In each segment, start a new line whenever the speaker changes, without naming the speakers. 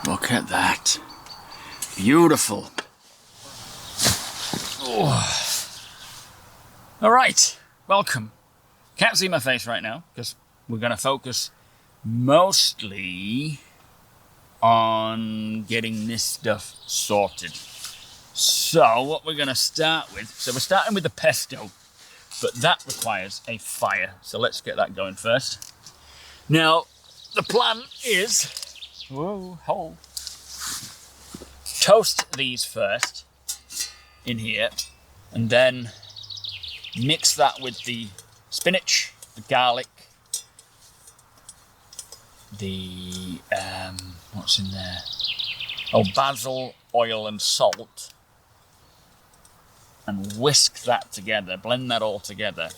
Look at that. Beautiful. Oh. All right, welcome. Can't see my face right now because we're going to focus mostly on getting this stuff sorted. So what we're going to start with, so we're starting with the pesto, but that requires a fire. So let's get that going first. Now, the plan is, toast these first in here, and then mix that with the spinach, the garlic, the, what's in there? Oh, basil, oil and salt. And whisk that together, blend that all together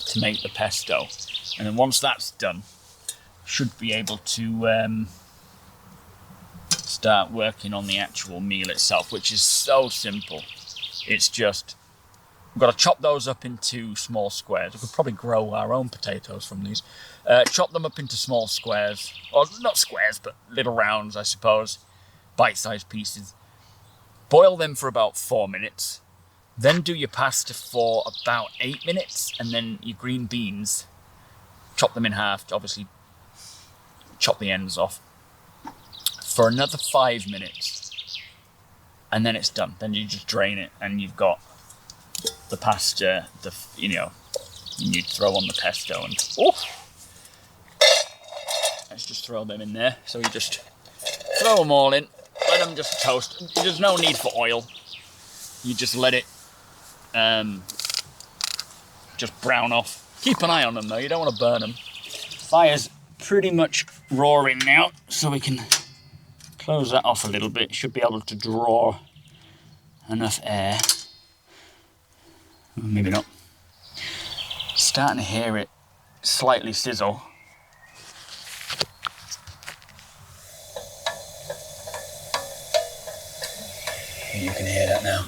to make the pesto. And then once that's done, should be able to start working on the actual meal itself, which is so simple. It's just, we've got to chop those up into small squares. We could probably grow our own potatoes from these. Chop them up into small squares, or not squares, but little rounds, I suppose, bite-sized pieces. Boil them for about 4 minutes. Then do your pasta for about 8 minutes, and then your green beans, chop them in half, obviously chop the ends off, for another 5 minutes, and then it's done. Then you just drain it, and you've got the pasta, you throw on the pesto, and let's just throw them in there. So you just throw them all in, let them just toast. There's no need for oil. You just let it just brown off. Keep an eye on them though, you don't want to burn them. Fire's pretty much roaring now, so we can close that off a little bit. Should be able to draw enough air. Maybe not. Starting to hear it slightly sizzle. You can hear that now.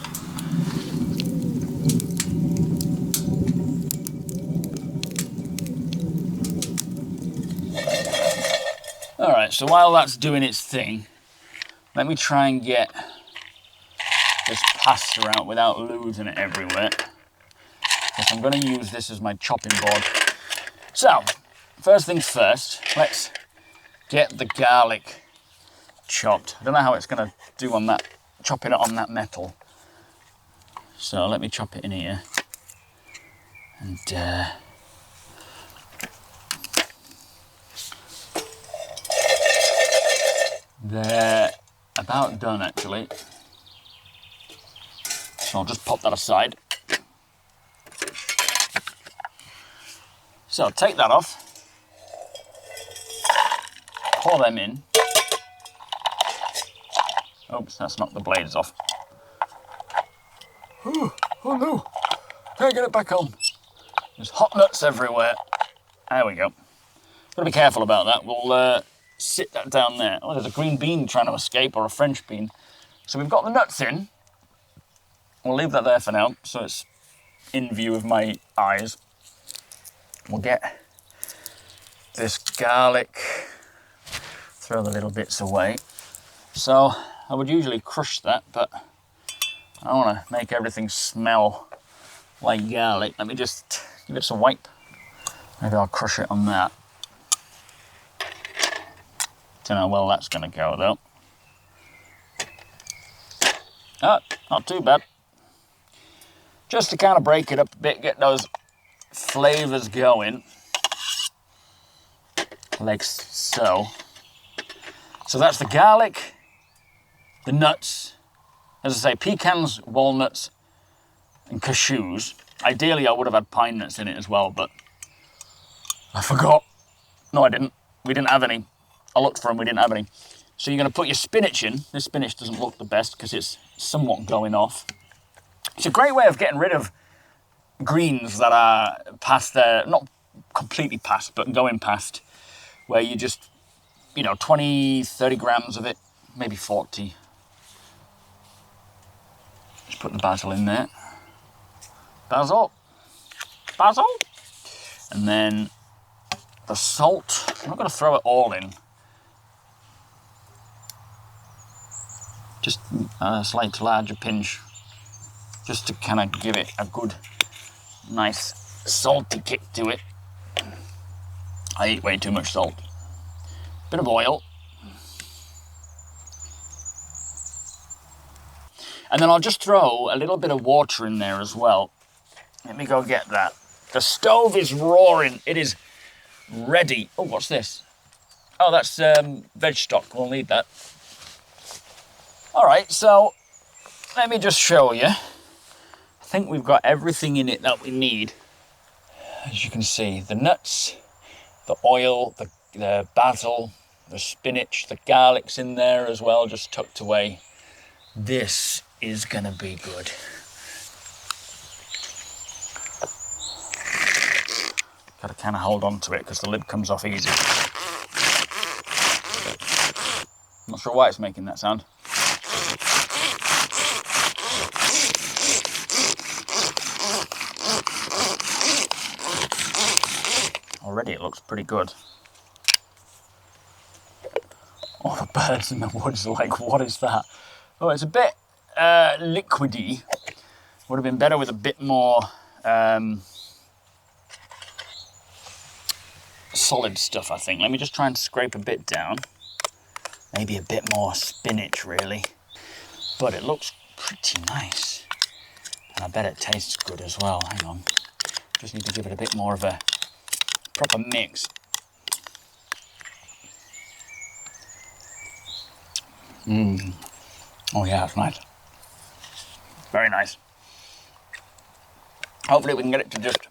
Alright, so while that's doing its thing, let me try and get this pasta out without losing it everywhere. Because I'm going to use this as my chopping board. So, first things first, let's get the garlic chopped. I don't know how it's going to do on that, chopping it on that metal. So let me chop it in here. And they're about done actually. So I'll just pop that aside. So take that off. Pour them in. Oops, that's knocked the blades off. Oh no, can't get it back on. There's hot nuts everywhere. There we go. Gotta be careful about that. We'll sit that down there. Oh, there's a green bean trying to escape, or a French bean. So we've got the nuts in. We'll leave that there for now, so it's in view of my eyes. We'll get this garlic, throw the little bits away. So I would usually crush that, but I want to make everything smell like garlic. Let me just give it some wipe. Maybe I'll crush it on that. Don't know how well that's going to go though. Ah, not too bad. Just to kind of break it up a bit, get those flavours going, like so. So that's the garlic, the nuts, as I say, pecans, walnuts, and cashews. Ideally, I would have had pine nuts in it as well, but I forgot. No, I didn't. We didn't have any. I looked for them, we didn't have any. So you're going to put your spinach in. This spinach doesn't look the best because it's somewhat going off. It's a great way of getting rid of greens that are past their, not completely past, but going past, where you just, 20, 30 grams of it, maybe 40. Just put the basil in there. Basil. And then the salt. I'm not going to throw it all in. Just a slightly larger pinch, just to kind of give it a good, nice salty kick to it. I eat way too much salt. Bit of oil. And then I'll just throw a little bit of water in there as well. Let me go get that. The stove is roaring. It is ready. Oh, what's this? Oh, that's veg stock. We'll need that. All right, so let me just show you. I think we've got everything in it that we need. As you can see, the nuts, the oil, the basil, the spinach, the garlic's in there as well, just tucked away. This is gonna be good. Gotta kind of hold on to it because the lid comes off easy. Not sure why it's making that sound. Already it looks pretty good. Oh, the birds in the woods are like, what is that? Oh, it's a bit liquidy. Would have been better with a bit more solid stuff, I think. Let me just try and scrape a bit down. Maybe a bit more spinach, really. But it looks pretty nice. And I bet it tastes good as well. Hang on. Just need to give it a bit more of a proper mix. Oh yeah, it's nice. Very nice. Hopefully we can get it to just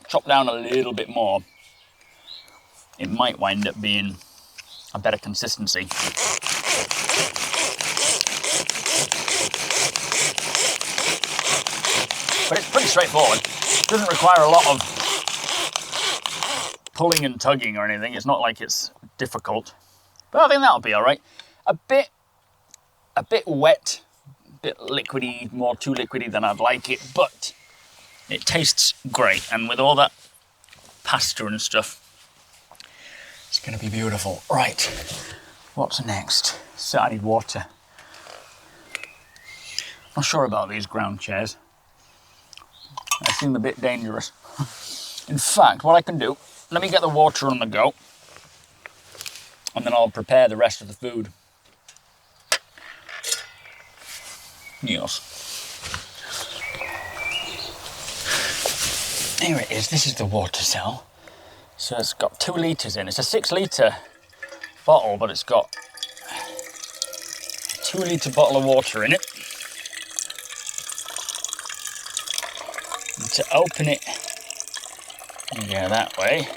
chop down a little bit more. It might wind up being a better consistency. But it's pretty straightforward. It doesn't require a lot of pulling and tugging or anything. It's not like it's difficult. But I think that'll be all right. A bit wet, a bit liquidy, more too liquidy than I'd like it, but it tastes great. And with all that pasta and stuff, it's gonna be beautiful. Right, what's next? So I need water. Not sure about these ground chairs. They seem a bit dangerous. In fact, what I can do, let me get the water on the go, and then I'll prepare the rest of the food. Yes. Here it is. This is the water cell. So it's got 2 litres in. It's a 6-litre bottle, but it's got a 2-litre bottle of water in it. And to open it, you go that way.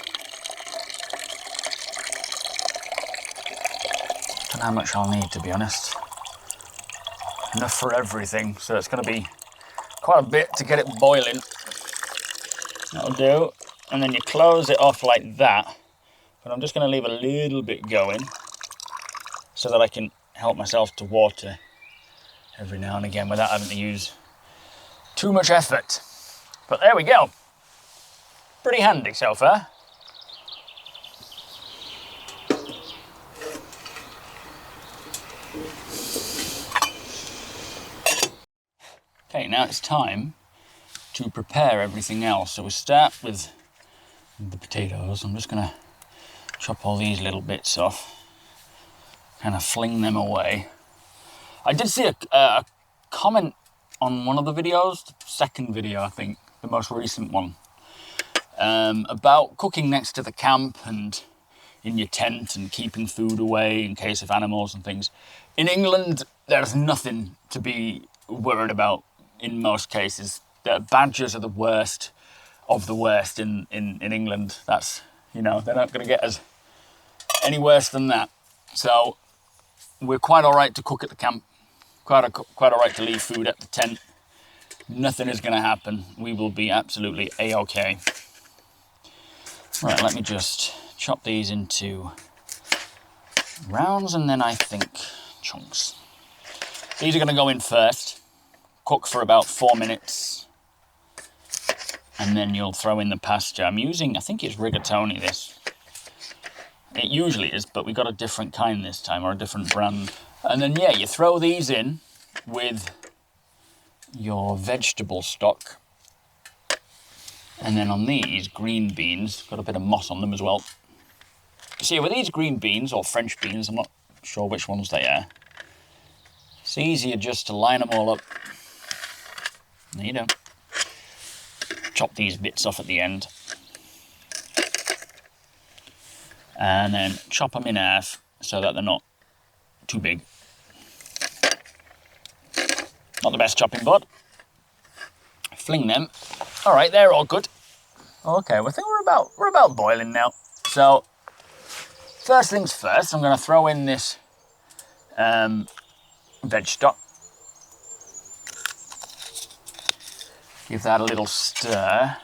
I don't know how much I'll need, to be honest. Enough for everything, so it's going to be quite a bit to get it boiling. That'll do. And then you close it off like that. But I'm just going to leave a little bit going so that I can help myself to water every now and again without having to use too much effort. But there we go. Pretty handy so far. Okay, now it's time to prepare everything else. So we start with the potatoes. I'm just going to chop all these little bits off, kind of fling them away. I did see a comment on one of the videos, the second video, I think, the most recent one, about cooking next to the camp and in your tent and keeping food away in case of animals and things. In England, there's nothing to be worried about. In most cases, the badgers are the worst of the worst in England. That's, you know, they're not going to get us any worse than that. So we're quite all right to cook at the camp, quite all right to leave food at the tent. Nothing is going to happen. We will be absolutely A-okay. Right, let me just chop these into rounds and then I think chunks. These are going to go in first. Cook for about 4 minutes, and then you'll throw in the pasta. I'm using, I think it's rigatoni, this. It usually is, but we got a different kind this time, or a different brand. And then, yeah, you throw these in with your vegetable stock. And then on these green beans, got a bit of moss on them as well. See, with these green beans, or French beans, I'm not sure which ones they are, it's easier just to line them all up. There you go. Chop these bits off at the end. And then chop them in half so that they're not too big. Not the best chopping board. Fling them. All right, they're all good. Okay, well, I think we're about boiling now. So first things first, I'm going to throw in this veg stock. Give that a little stir.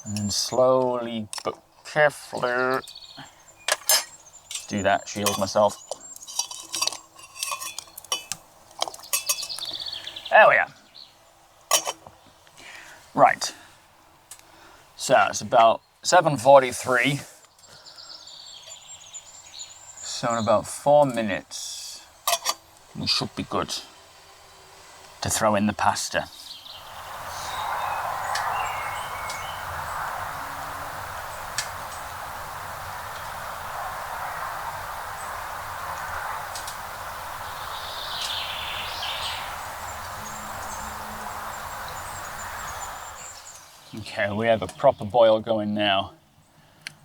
And then slowly but carefully do that, shield myself. There we are. Right. So it's about 7:43. So in about 4 minutes, we should be good to throw in the pasta. Okay, we have a proper boil going now.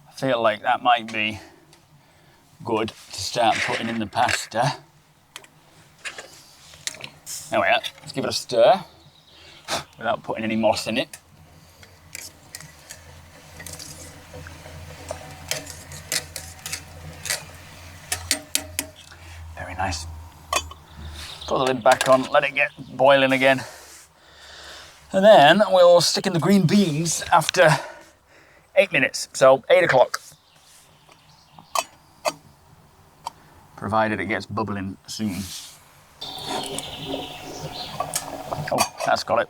I feel like that might be good to start putting in the pasta. There we are. Let's give it a stir without putting any moss in it. Very nice. Put the lid back on, let it get boiling again. And then we'll stick in the green beans after 8 minutes, so 8 o'clock. Provided it gets bubbling soon. Oh, that's got it.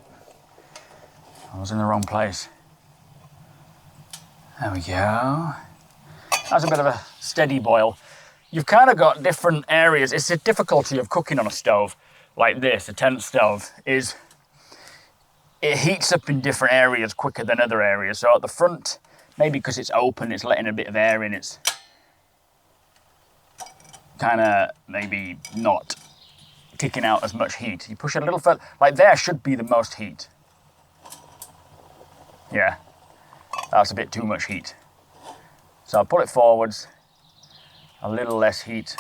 I was in the wrong place. There we go. That's a bit of a steady boil. You've kind of got different areas. It's the difficulty of cooking on a stove like this, a tent stove, is it heats up in different areas quicker than other areas. So at the front, maybe because it's open, it's letting a bit of air in, it's kind of maybe not kicking out as much heat. You push it a little further, like there should be the most heat. Yeah, that's a bit too much heat. So I'll put it forwards, a little less heat,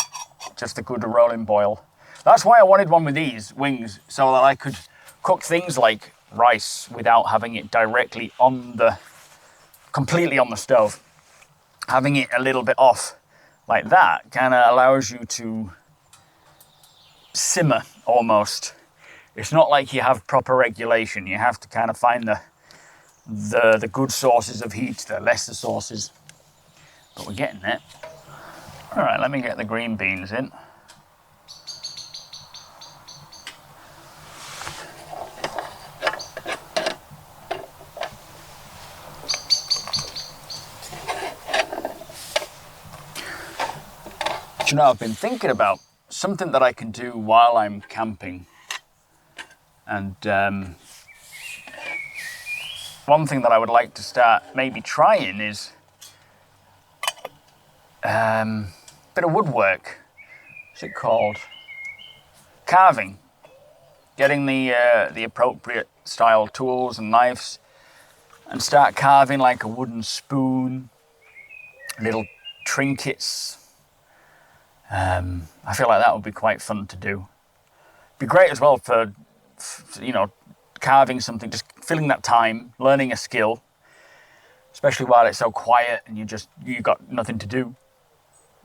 just a good rolling boil. That's why I wanted one with these wings, so that I could cook things like rice without having it directly on the, completely on the stove. Having it a little bit off like that kind of allows you to simmer almost. It's not like you have proper regulation. You have to kind of find the good sources of heat, the lesser sources. But we're getting there. All right, let me get the green beans in. You know, I've been thinking about something that I can do while I'm camping. And one thing that I would like to start maybe trying is a bit of woodwork. What's it called? Carving. Getting the appropriate style tools and knives and start carving like a wooden spoon, little trinkets. I feel like that would be quite fun to do. Be great as well for you know, carving something, just filling that time, learning a skill, especially while it's so quiet and you got nothing to do.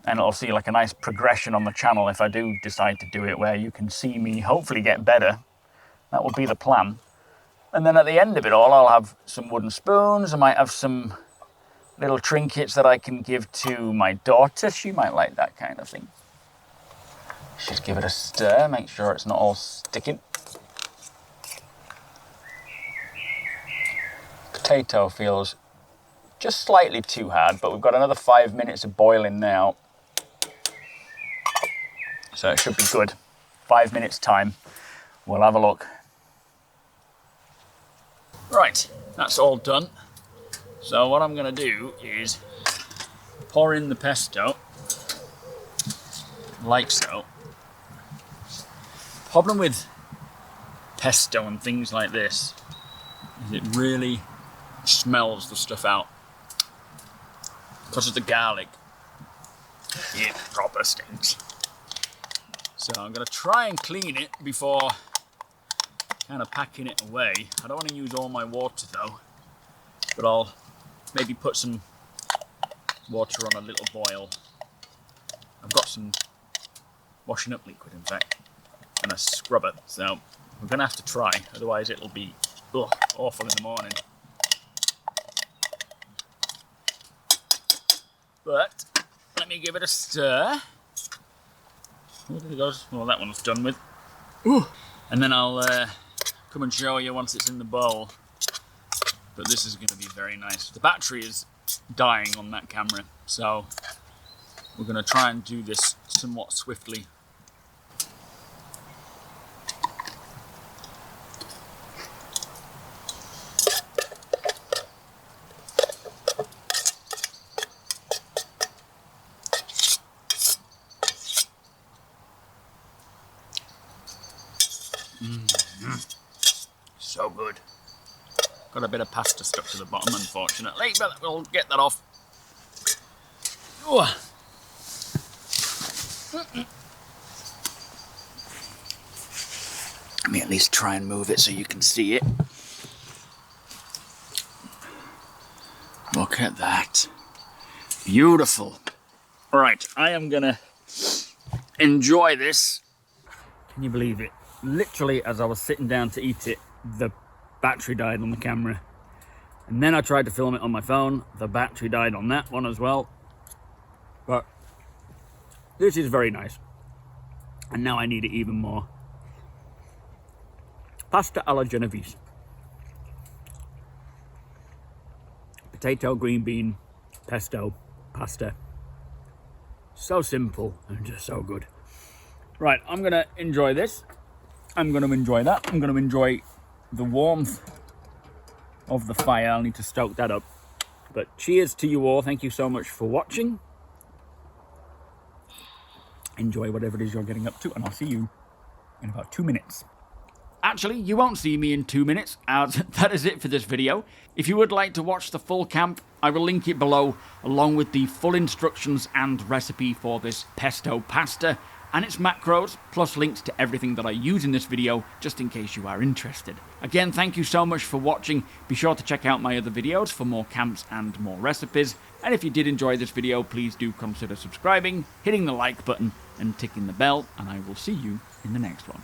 And it'll see like a nice progression on the channel if I do decide to do it, where you can see me hopefully get better. That will be the plan. And then at the end of it all, I'll have some wooden spoons. I might have some little trinkets that I can give to my daughter. She might like that kind of thing. Just give it a stir, make sure it's not all sticking. Potato feels just slightly too hard, but we've got another 5 minutes of boiling now. So it should be good. 5 minutes time. We'll have a look. Right, that's all done. So what I'm going to do is pour in the pesto, like so. Problem with pesto and things like this is it really smells the stuff out. Because of the garlic, it proper stinks. So I'm going to try and clean it before kind of packing it away. I don't want to use all my water though, but I'll maybe put some water on a little boil. I've got some washing up liquid, in fact, and a scrubber, so we're going to have to try, otherwise it'll be awful in the morning. But let me give it a stir. Oh, there it goes. Well, that one's done with. Ooh. And then I'll come and show you once it's in the bowl. But this is going to be very nice. The battery is dying on that camera, so we're going to try and do this somewhat swiftly. So good. Got a bit of pasta stuck to the bottom, unfortunately, but we'll get that off. Ooh. Let me at least try and move it so you can see it. Look at that. Beautiful. Right, I am gonna enjoy this. Can you believe it? Literally, as I was sitting down to eat it, the battery died on the camera. And then I tried to film it on my phone. The battery died on that one as well. But this is very nice. And now I need it even more. Pasta alla Genovese. Potato, green bean, pesto, pasta. So simple and just so good. Right, I'm gonna enjoy this. I'm gonna enjoy that. I'm gonna enjoy the warmth of the fire. I'll need to stoke that up. But cheers to you all. Thank you so much for watching. Enjoy whatever it is you're getting up to, and I'll see you in about 2 minutes. Actually, you won't see me in 2 minutes. That is it for this video. If you would like to watch the full camp, I will link it below, along with the full instructions and recipe for this pesto pasta and its macros, plus links to everything that I use in this video, just in case you are interested. Again, thank you so much for watching. Be sure to check out my other videos for more camps and more recipes. And if you did enjoy this video, please do consider subscribing, hitting the like button, and ticking the bell, and I will see you in the next one.